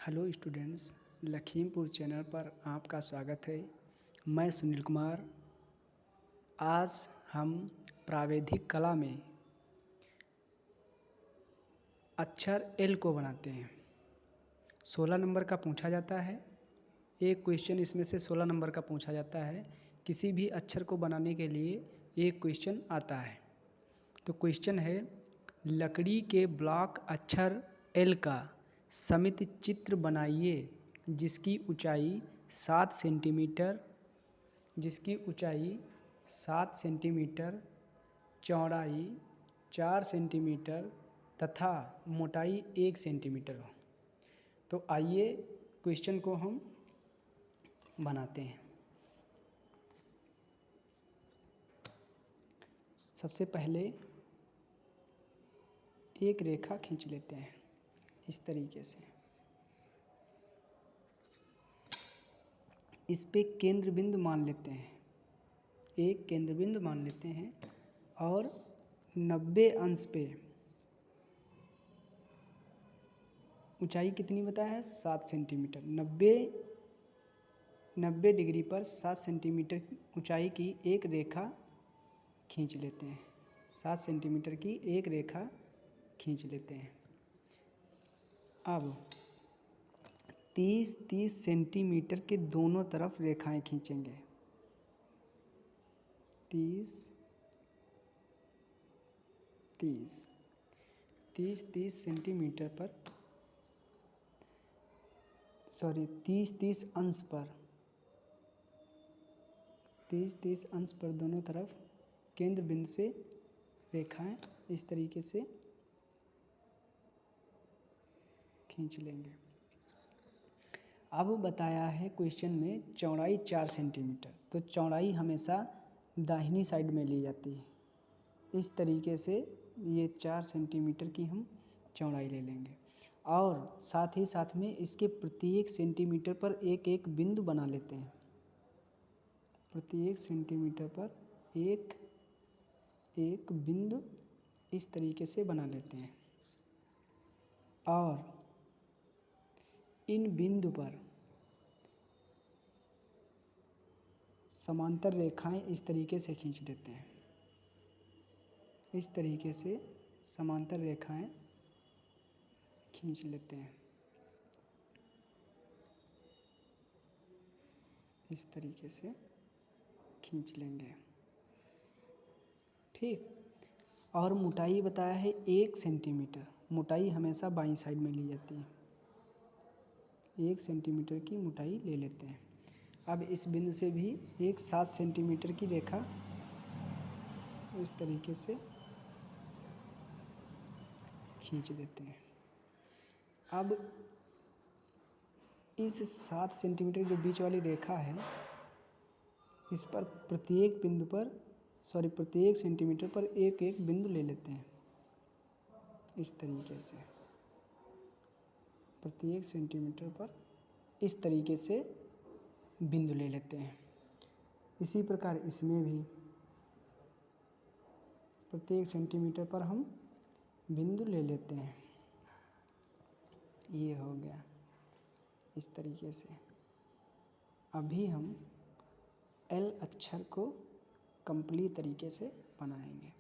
Hello students, Lakhimpur channel पर आपका स्वागत है। मैं सुनील कुमार। आज हम प्रावैधिक कला में अक्षर एल को बनाते हैं। 16 नंबर का पूछा जाता है। एक क्वेश्चन इसमें से 16 नंबर का पूछा जाता है। किसी भी अक्षर को बनाने के लिए एक क्वेश्चन आता है। तो क्वेश्चन है, लकड़ी के ब्लॉक अक्षर एल का समित चित्र बनाइए जिसकी ऊंचाई 7 सेंटीमीटर, चौड़ाई 4 सेंटीमीटर तथा मोटाई 1 सेंटीमीटर हो। तो आइए क्वेश्चन को हम बनाते हैं। सबसे पहले एक रेखा खींच लेते हैं इस तरीके से। इस पे केंद्र बिंदु मान लेते हैं, एक केंद्र बिंदु मान लेते हैं और 90 अंश पे ऊंचाई कितनी बताया है? 7 सेंटीमीटर। 90 डिग्री पर 7 सेंटीमीटर ऊंचाई की एक रेखा खींच लेते हैं। 7 सेंटीमीटर की एक रेखा खींच लेते हैं। अब 30-30 सेंटीमीटर के दोनों तरफ रेखाएं खींचेंगे। 30-30 सेंटीमीटर पर 30-30 अंश पर 30-30 अंश पर दोनों तरफ केंद्र बिंदु से रेखाएं इस तरीके से खींच लेंगे। अब बताया है क्वेश्चन में चौड़ाई 4 सेंटीमीटर, तो चौड़ाई हमेशा दाहिनी साइड में ली जाती है। इस तरीके से ये 4 सेंटीमीटर की हम चौड़ाई ले लेंगे और साथ ही साथ में इसके प्रत्येक सेंटीमीटर पर एक एक बिंदु बना लेते हैं। प्रत्येक सेंटीमीटर पर एक एक बिंदु इस तरीके से बना लेते हैं और इन बिंदु पर समांतर रेखाएं इस तरीके से खींच लेते हैं। इस तरीके से समांतर रेखाएं खींच लेते हैं। इस तरीके से खींच लेंगे। ठीक। और मोटाई बताया है 1 सेंटीमीटर। मोटाई हमेशा बाईं साइड में ली जाती है। 1 सेंटीमीटर की मोटाई ले लेते हैं। अब इस बिंदु से भी एक 7 सेंटीमीटर की रेखा इस तरीके से खींच देते हैं। अब इस 7 सेंटीमीटर जो बीच वाली रेखा है, इस पर प्रत्येक सेंटीमीटर पर एक एक बिंदु ले लेते हैं। इस तरीके से प्रत्येक सेंटीमीटर पर इस तरीके से बिंदु ले लेते हैं। इसी प्रकार इसमें भी प्रत्येक सेंटीमीटर पर हम बिंदु ले लेते हैं। ये हो गया इस तरीके से। अभी हम एल अक्षर को कंप्लीट तरीके से बनाएंगे।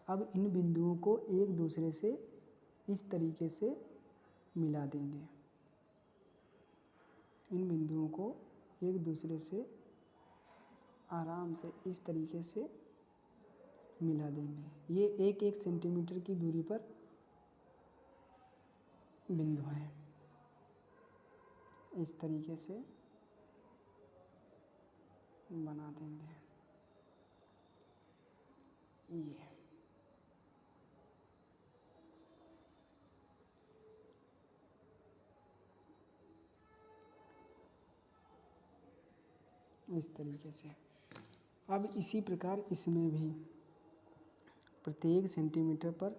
अब इन बिंदुओं को एक दूसरे से इस तरीके से मिला देंगे। इन बिंदुओं को एक दूसरे से आराम से इस तरीके से मिला देंगे। ये एक एक सेंटीमीटर की दूरी पर बिंदु हैं। इस तरीके से बना देंगे। ये इस तरीके से। अब इसी प्रकार इसमें भी प्रत्येक सेंटीमीटर पर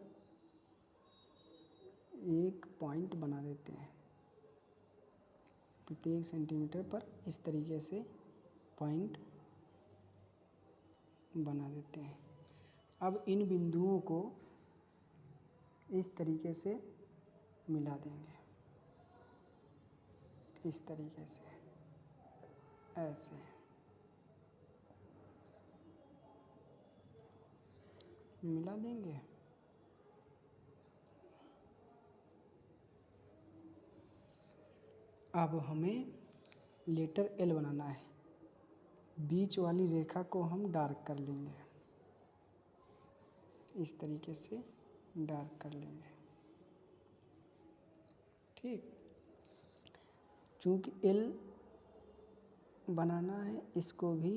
एक पॉइंट बना देते हैं। प्रत्येक सेंटीमीटर पर इस तरीके से पॉइंट बना देते हैं। अब इन बिंदुओं को इस तरीके से मिला देंगे। इस तरीके से, ऐसे मिला देंगे। अब हमें लेटर एल बनाना है। बीच वाली रेखा को हम डार्क कर लेंगे, इस तरीके से डार्क कर लेंगे। ठीक, चूँकि एल बनाना है, इसको भी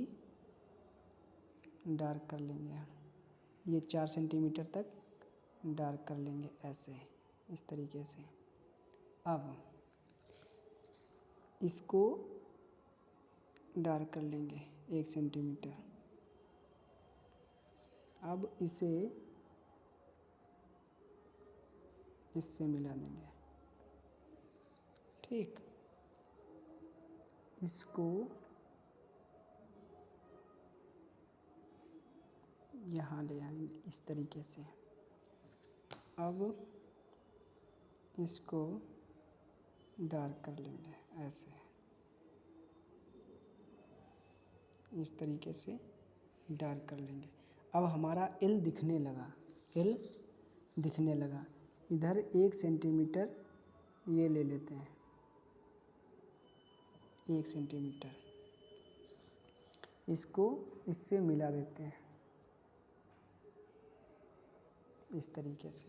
डार्क कर लेंगे हम। ये 4 सेंटीमीटर तक डार्क कर लेंगे, ऐसे इस तरीके से। अब इसको डार्क कर लेंगे 1 सेंटीमीटर। अब इसे इससे मिला देंगे। ठीक, इसको यहाँ ले आएंगे इस तरीके से। अब इसको डार्क कर लेंगे, ऐसे इस तरीके से डार्क कर लेंगे। अब हमारा एल दिखने लगा, एल दिखने लगा। इधर 1 सेंटीमीटर ये ले लेते हैं, 1 सेंटीमीटर, इसको इससे मिला देते हैं इस तरीके से,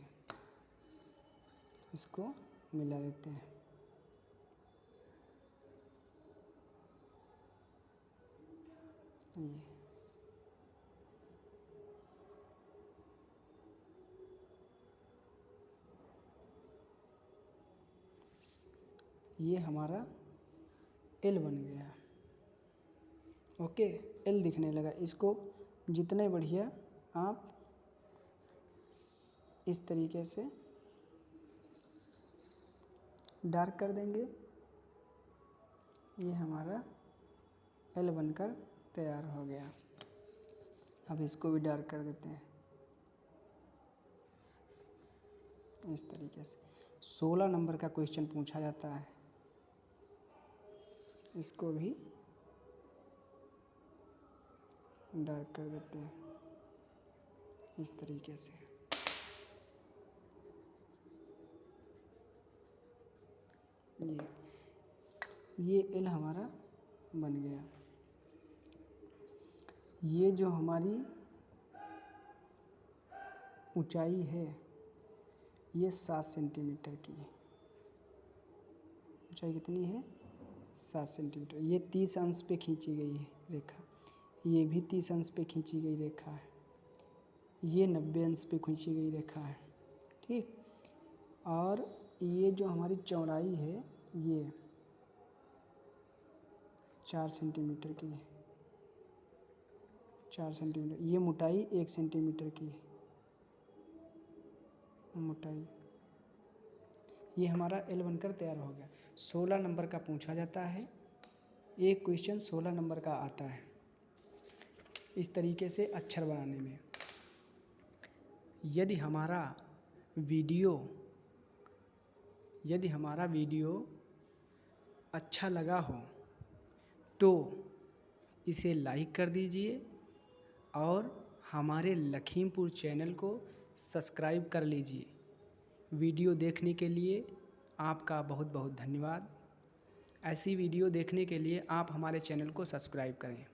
इसको मिला देते हैं। ये हमारा एल बन गया। ओके, एल दिखने लगा। इसको जितने बढ़िया आप इस तरीके से डार्क कर देंगे, ये हमारा एल बनकर तैयार हो गया। अब इसको भी डार्क कर देते हैं इस तरीके से। 16 नंबर का क्वेश्चन पूछा जाता है, इसको भी डार्क कर देते हैं इस तरीके से। ये एल हमारा बन गया। ये जो हमारी ऊंचाई है, ये 7 सेंटीमीटर की है। ऊंचाई कितनी है? 7 सेंटीमीटर। ये 30 अंश पे खींची गई है रेखा, ये भी 30 अंश पे खींची गई रेखा है, ये 90 अंश पे खींची गई रेखा है। ठीक, और ये जो हमारी चौड़ाई है, ये 4 सेंटीमीटर की है, 4 सेंटीमीटर। ये मोटाई 1 सेंटीमीटर की है मोटाई। ये हमारा एल बनकर तैयार हो गया। 16 नंबर का पूछा जाता है, एक क्वेश्चन 16 नंबर का आता है इस तरीके से अक्षर बनाने में। यदि हमारा वीडियो अच्छा लगा हो तो इसे लाइक कर दीजिए और हमारे लखीमपुर चैनल को सब्सक्राइब कर लीजिए। वीडियो देखने के लिए आपका बहुत बहुत धन्यवाद। ऐसी वीडियो देखने के लिए आप हमारे चैनल को सब्सक्राइब करें।